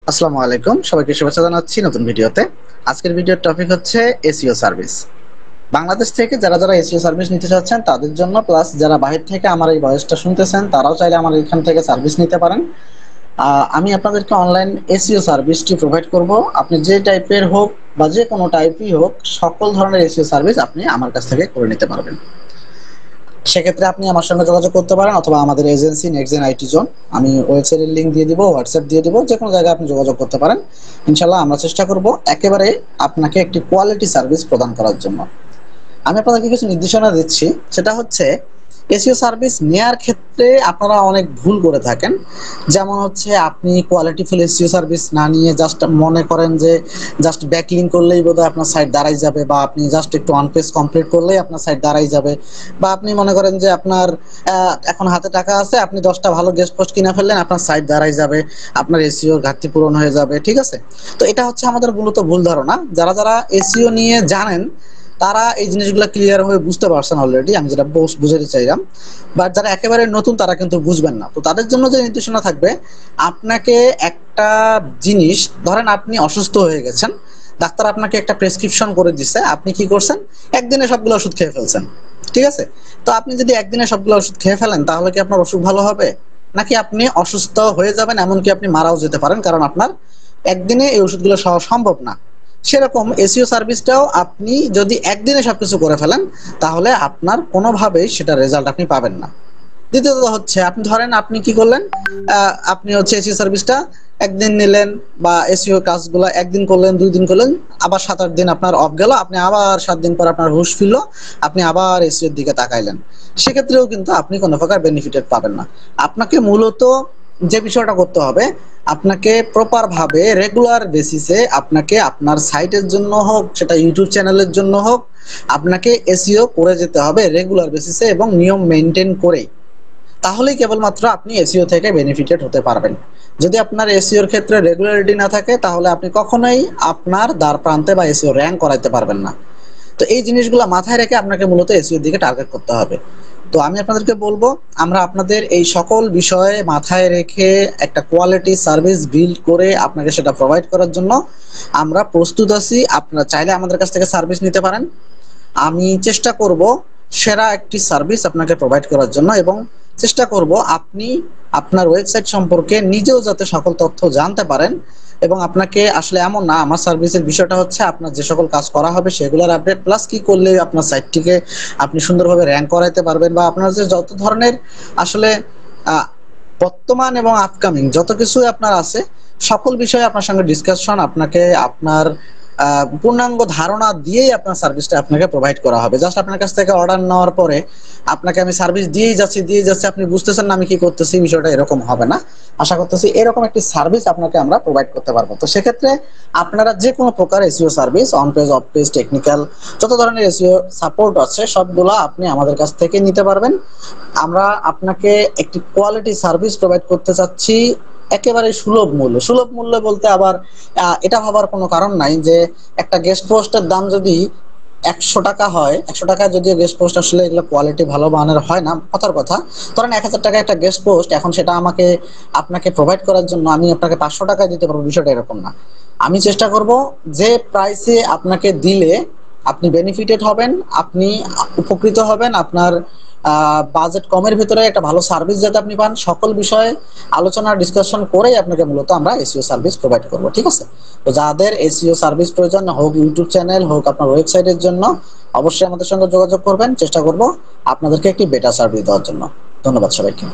আসসালামু আলাইকুম, সবাইকে শুভেচ্ছা জানাচ্ছি নতুন ভিডিওতে। আজকের ভিডিওর টপিক হচ্ছে এসইও সার্ভিস। বাংলাদেশ থেকে যারা যারা এসইও সার্ভিস নিতে চাচ্ছেন তাদের জন্য, প্লাস যারা বাহির থেকে আমার এই ভয়েসটা শুনতেছেন তারাও চাইলে আমার এখান থেকে সার্ভিস নিতে পারেন। আমি আপনাদেরকে অনলাইন এসইও সার্ভিসটি প্রোভাইড করব। আপনি যে টাইপের হোক বা যে কোনো টাইপই হোক, সকল ধরনের এসইও সার্ভিস আপনি আমার কাছ থেকে করে নিতে পারবেন। সেক্ষেত্রে আপনি আমার সঙ্গে যোগাযোগ করতে পারেন, অথবা আমাদের এজেন্সি নেক্সটজেন আইটি জোন, আমি ওয়েবসাইটের লিঙ্ক দিয়ে দিব, হোয়াটসঅ্যাপ দিয়ে দিব, যে কোনো জায়গায় আপনি যোগাযোগ করতে পারেন। ইনশাল্লাহ আমরা চেষ্টা করব একেবারে আপনাকে একটি কোয়ালিটি সার্ভিস প্রদান করার জন্য। আমি আপনাদেরকে কিছু নির্দেশনা দিচ্ছি, সেটা হচ্ছে এসইও সার্ভিস নেয়ার ক্ষেত্রে আপনারা অনেক ভুল করে থাকেন। যেমন হচ্ছে আপনি কোয়ালিটিফুল এসইও সার্ভিস না নিয়ে জাস্ট মনে করেন যে জাস্ট ব্যাকলিং করলেই বোধহয় আপনার সাইট দাঁড়াই যাবে, বা আপনি জাস্ট একটু অন পেজ কমপ্লিট করলেই আপনার সাইট দাঁড়াই যাবে, বা আপনি মনে করেন যে আপনার এখন হাতে টাকা আছে, আপনি 10টা ভালো গেস্ট পোস্ট কিনে ফেললেন, আপনার সাইট দাঁড়াই যাবে, আপনার এসইও ঘাটতি পূরণ হয়ে যাবে। ঠিক আছে, তো এটা হচ্ছে আমাদের মূলত ভুল ধারণা। যারা যারা এসইও নিয়ে জানেন তারা এই জিনিসগুলো ক্লিয়ার হয়ে বুঝতে পারছেন অলরেডি, আমি যেটা বুঝাতে চাইলাম। বাট যারা একেবারে নতুন তারা কিন্তু বুঝবেন না। তো তাদের জন্য যে নির্দেশনা থাকবে, আপনাকে একটা জিনিস, ধরেন আপনি অসুস্থ হয়ে গেছেন, ডাক্তার আপনাকে একটা প্রেসক্রিপশন করে দিচ্ছে, আপনি কি করছেন, একদিনে সবগুলো ওষুধ খেয়ে ফেলছেন। ঠিক আছে, তো আপনি যদি একদিনে সবগুলো ওষুধ খেয়ে ফেলেন তাহলে কি আপনার অসুখ ভালো হবে? নাকি আপনি অসুস্থ হয়ে যাবেন, এমনকি আপনি মারাও যেতে পারেন, কারণ আপনার একদিনে এই ওষুধগুলো খাওয়া সম্ভব না। সেরকম এসইও সার্ভিসটাও আপনি যদি একদিনে সবকিছু করে ফেলেন তাহলে আপনার কোনোভাবেই সেটা রেজাল্ট আপনি পাবেন না। দ্বিতীয়ত হচ্ছে, আপনি ধরেন আপনি কি করলেন, আপনি হচ্ছে এসইও সার্ভিসটা একদিন নিলেন, বা এসইও কাজগুলো একদিন করলেন, 2 দিন করলেন, আবার 7-8 দিন আপনার অফ গেল, আপনি আবার 7 দিন পর আপনার হুঁশ ফিরলো, আপনি আবার এসইওর দিকে তাকাইলেন। সেক্ষেত্রেও কিন্তু আপনি কোনো প্রকার বেনিফিটেড পাবেন না। আপনাকে মূলত যে বিষয়টা করতে হবে, আপনাকে প্রপার ভাবে রেগুলার বেসিসে আপনাকে আপনার সাইটের জন্য হোক, সেটা ইউটিউব চ্যানেলের জন্য হোক, আপনাকে এসইও করে যেতে হবে রেগুলার বেসিসে এবং নিয়ম মেনটেন করে। তাহলেই কেবলমাত্র আপনি এসইও থেকে বেনিফিটেড হতে পারবেন। যদি আপনার এসইওর ক্ষেত্রে রেগুলারিটি না থাকে তাহলে আপনি কখনোই আপনার দ্বার প্রান্তে বা এসইও র্যাঙ্ক করাইতে পারবেন না। তো এই জিনিসগুলো মাথায় রেখে আপনাকে মূলত এসইওর দিকে টার্গেট করতে হবে। তো আমি আপনাদেরকে বলবো, আমরা আপনাদের এই সকল বিষয়ে মাথায় রেখে একটা কোয়ালিটি সার্ভিস বিল্ড করে আপনাকে সেটা প্রোভাইড করার জন্য আমরা প্রস্তুত আছি। আপনারা চাইলে আমাদের কাছ থেকে সার্ভিস নিতে পারেন। আমি চেষ্টা করব সেরা একটি সার্ভিস আপনাকে প্রোভাইড করার জন্য, এবং চেষ্টা করব আপনি আপনার ওয়েবসাইট সম্পর্কে নিজেও যাতে সকল তথ্য জানতে পারেন। এবং আপনাকে আসলে এমন না, আমার সার্ভিসের বিষয়টা হচ্ছে আপনার যে সকল কাজ করা হবে সেগুলোর আপডেট, প্লাস কি করলে আপনার সাইটটিকে আপনি সুন্দরভাবে র্যাঙ্ক করাইতে পারবেন, বা আপনার যে যত ধরনের আসলে আহ, বর্তমান এবং আপকামিং যত কিছু আপনার আছে সকল বিষয়ে আপনার সঙ্গে ডিসকাশন, আপনাকে আপনার পূর্ণাঙ্গ ধারণা দিয়েই আপনার সার্ভিসটা আপনাকে প্রোভাইড করা হবে। জাস্ট আপনার কাছ থেকে অর্ডার নেওয়ার পরে আপনাকে আমি সার্ভিস দিয়েই যাচ্ছি, আপনি বুঝতেছেন না আমি কি করতেছি, বিষয়টা এরকম হবে না। আশা করতেছি এরকম একটি সার্ভিস আপনাকে আমরা প্রোভাইড করতে পারবো। তো সেক্ষেত্রে আপনারা যে কোনো প্রকার SEO service, on page, of page, technical, যত ধরনের এসইও সাপোর্ট আছে সবগুলা আপনি আমাদের কাছ থেকে নিতে পারবেন। আমরা আপনাকে একটি কোয়ালিটি সার্ভিস প্রোভাইড করতে চাচ্ছি একেবারে সুলভ মূল্য বলতে আবার এটা ভাবার কোনো কারণ নাই যে একটা গেস্ট পোস্টের দাম যদি 100 টাকা হয়, 100 টাকায় যদিও গেস্ট পোস্ট আসলে এগুলো কোয়ালিটি ভালো মানের হয় না, কথার কথা। ধরেন 1000 টাকা একটা গেস্ট পোস্ট, এখন সেটা আপনাকে প্রোভাইড করার জন্য আমি আপনাকে 500 টাকায় দিতে পারবো, বিষয়টা এরকম না। আমি চেষ্টা করব যে প্রাইসে আপনাকে দিলে আপনি বেনিফিটেড হবেন, আপনি উপকৃত হবেন, আপনার বাজেট কমের ভিতরে একটা ভালো সার্ভিস যাতে আপনি পান, সকল বিষয়ে আলোচনা ডিসকাশন করেই আপনাকে মূলত আমরা এসইও সার্ভিস প্রোভাইড করব। ঠিক আছে, তো যাদের এসইও সার্ভিস প্রয়োজন হোক ইউটিউব চ্যানেল হোক আপনার ওয়েবসাইটের জন্য, অবশ্যই আমাদের সঙ্গে যোগাযোগ করবেন। চেষ্টা করব আপনাদেরকে একটি বেটার সার্ভিস দেওয়ার জন্য। ধন্যবাদ সবাইকে।